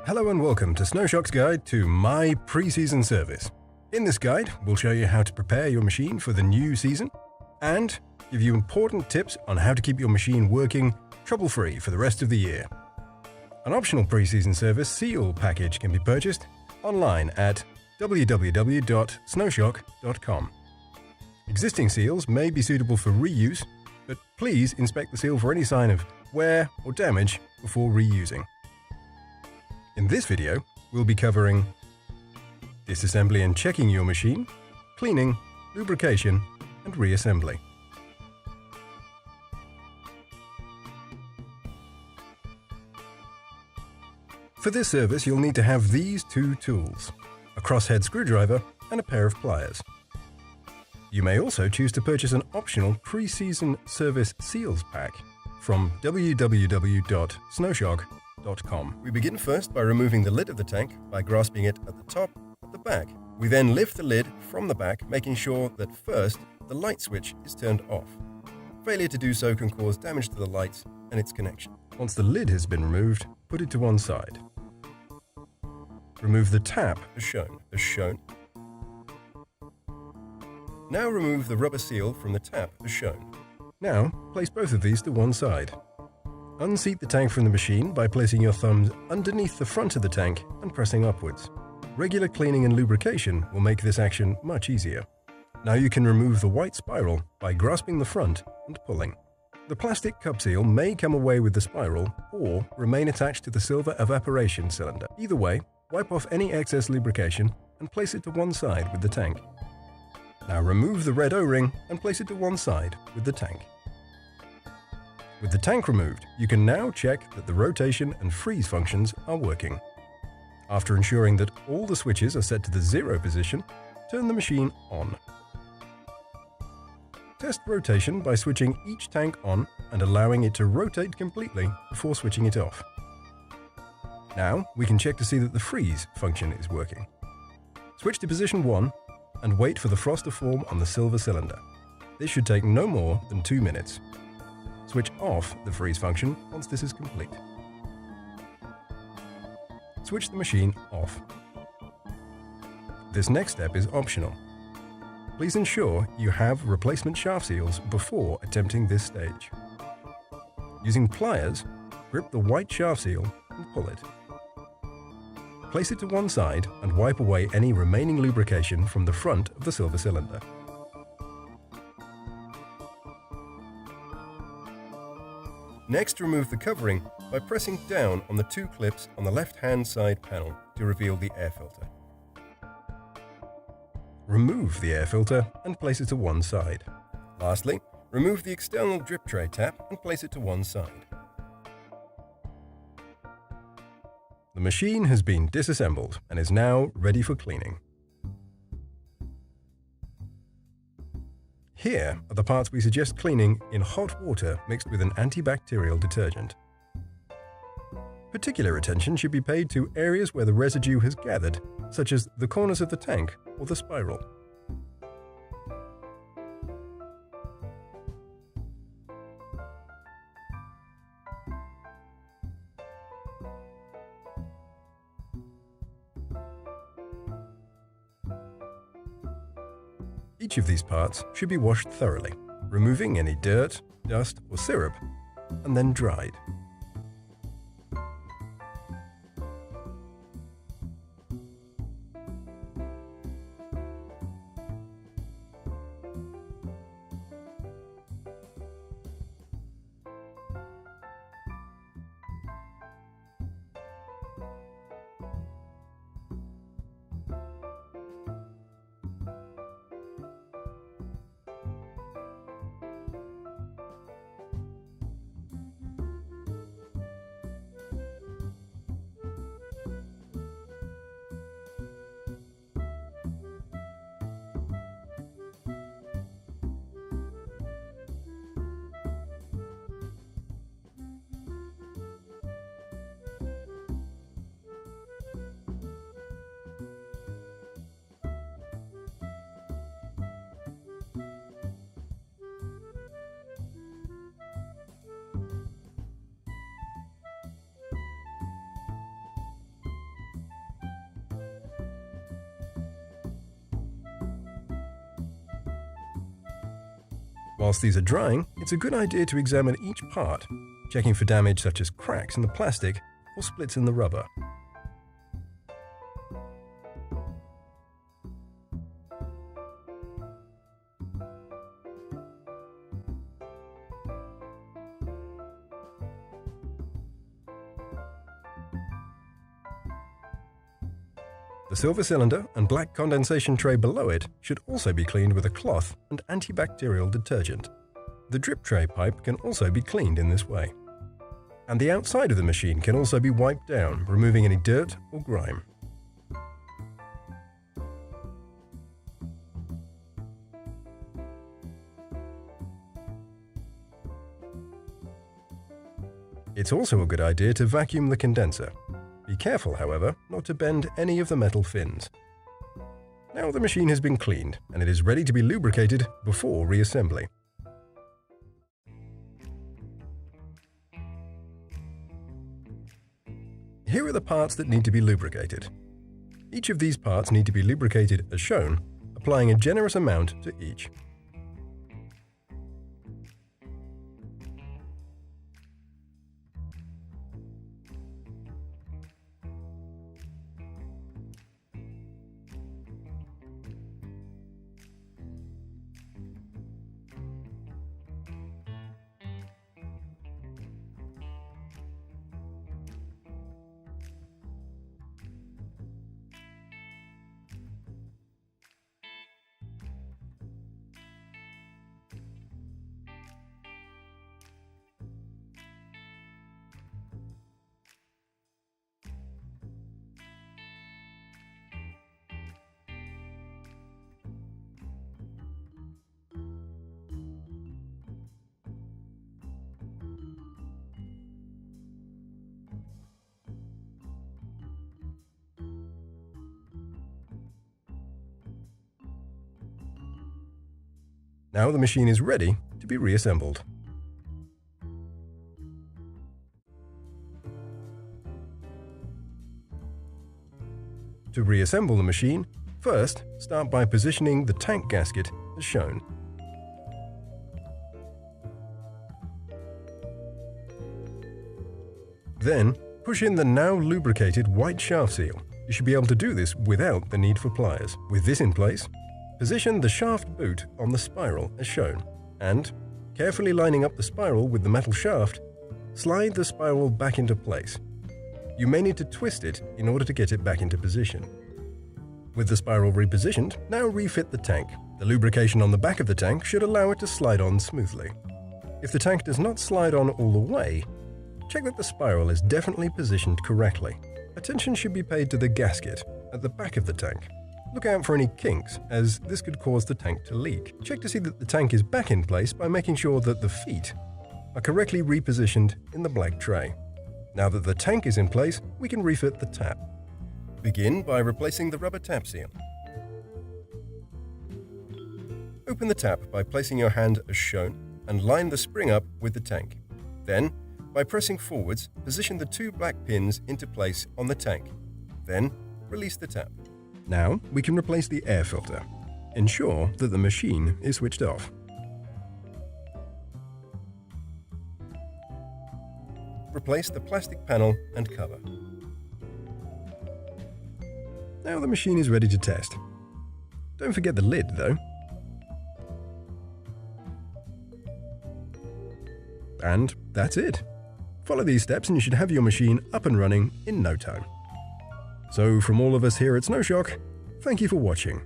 Hello and welcome to SnowShock's guide to my Preseason Service. In this guide, we'll show you how to prepare your machine for the new season and give you important tips on how to keep your machine working trouble-free for the rest of the year. An optional Preseason Service seal package can be purchased online at www.snowshock.com. Existing seals may be suitable for reuse, but please inspect the seal for any sign of wear or damage before reusing. In this video, we'll be covering disassembly and checking your machine, cleaning, lubrication, and reassembly. For this service, you'll need to have these two tools, a crosshead screwdriver and a pair of pliers. You may also choose to purchase an optional Preseason Service Seals Pack from www.snowshock.com. We begin first by removing the lid of the tank by grasping it at the top, at the back. We then lift the lid from the back, making sure that first the light switch is turned off. Failure to do so can cause damage to the lights and its connection. Once the lid has been removed, put it to one side. Remove the tap as shown. Now remove the rubber seal from the tap as shown. Now place both of these to one side. Unseat the tank from the machine by placing your thumbs underneath the front of the tank and pressing upwards. Regular cleaning and lubrication will make this action much easier. Now you can remove the white spiral by grasping the front and pulling. The plastic cup seal may come away with the spiral or remain attached to the silver evaporation cylinder. Either way, wipe off any excess lubrication and place it to one side with the tank. Now remove the red O-ring and place it to one side with the tank. With the tank removed, you can now check that the rotation and freeze functions are working. After ensuring that all the switches are set to the 0 position, turn the machine on. Test rotation by switching each tank on and allowing it to rotate completely before switching it off. Now we can check to see that the freeze function is working. Switch to position 1 and wait for the frost to form on the silver cylinder. This should take no more than 2 minutes. Switch off the freeze function once this is complete. Switch the machine off. This next step is optional. Please ensure you have replacement shaft seals before attempting this stage. Using pliers, grip the white shaft seal and pull it. Place it to one side and wipe away any remaining lubrication from the front of the silver cylinder. Next, remove the covering by pressing down on the two clips on the left-hand side panel to reveal the air filter. Remove the air filter and place it to one side. Lastly, remove the external drip tray tap and place it to one side. The machine has been disassembled and is now ready for cleaning. Here are the parts we suggest cleaning in hot water mixed with an antibacterial detergent. Particular attention should be paid to areas where the residue has gathered, such as the corners of the tank or the spiral. Each of these parts should be washed thoroughly, removing any dirt, dust, or syrup, and then dried. Whilst these are drying, it's a good idea to examine each part, checking for damage such as cracks in the plastic or splits in the rubber. The silver cylinder and black condensation tray below it should also be cleaned with a cloth and antibacterial detergent. The drip tray pipe can also be cleaned in this way. And the outside of the machine can also be wiped down, removing any dirt or grime. It's also a good idea to vacuum the condenser. Be careful, however, not to bend any of the metal fins. Now the machine has been cleaned and it is ready to be lubricated before reassembly. Here are the parts that need to be lubricated. Each of these parts need to be lubricated as shown, applying a generous amount to each. Now the machine is ready to be reassembled. To reassemble the machine, first start by positioning the tank gasket as shown. Then push in the now lubricated white shaft seal. You should be able to do this without the need for pliers. With this in place, position the shaft boot on the spiral as shown, and, carefully lining up the spiral with the metal shaft, slide the spiral back into place. You may need to twist it in order to get it back into position. With the spiral repositioned, now refit the tank. The lubrication on the back of the tank should allow it to slide on smoothly. If the tank does not slide on all the way, check that the spiral is definitely positioned correctly. Attention should be paid to the gasket at the back of the tank. Look out for any kinks, as this could cause the tank to leak. Check to see that the tank is back in place by making sure that the feet are correctly repositioned in the black tray. Now that the tank is in place, we can refit the tap. Begin by replacing the rubber tap seal. Open the tap by placing your hand as shown and line the spring up with the tank. Then, by pressing forwards, position the two black pins into place on the tank. Then, release the tap. Now, we can replace the air filter. Ensure that the machine is switched off. Replace the plastic panel and cover. Now the machine is ready to test. Don't forget the lid, though. And that's it. Follow these steps and you should have your machine up and running in no time. So from all of us here at SnowShock, thank you for watching.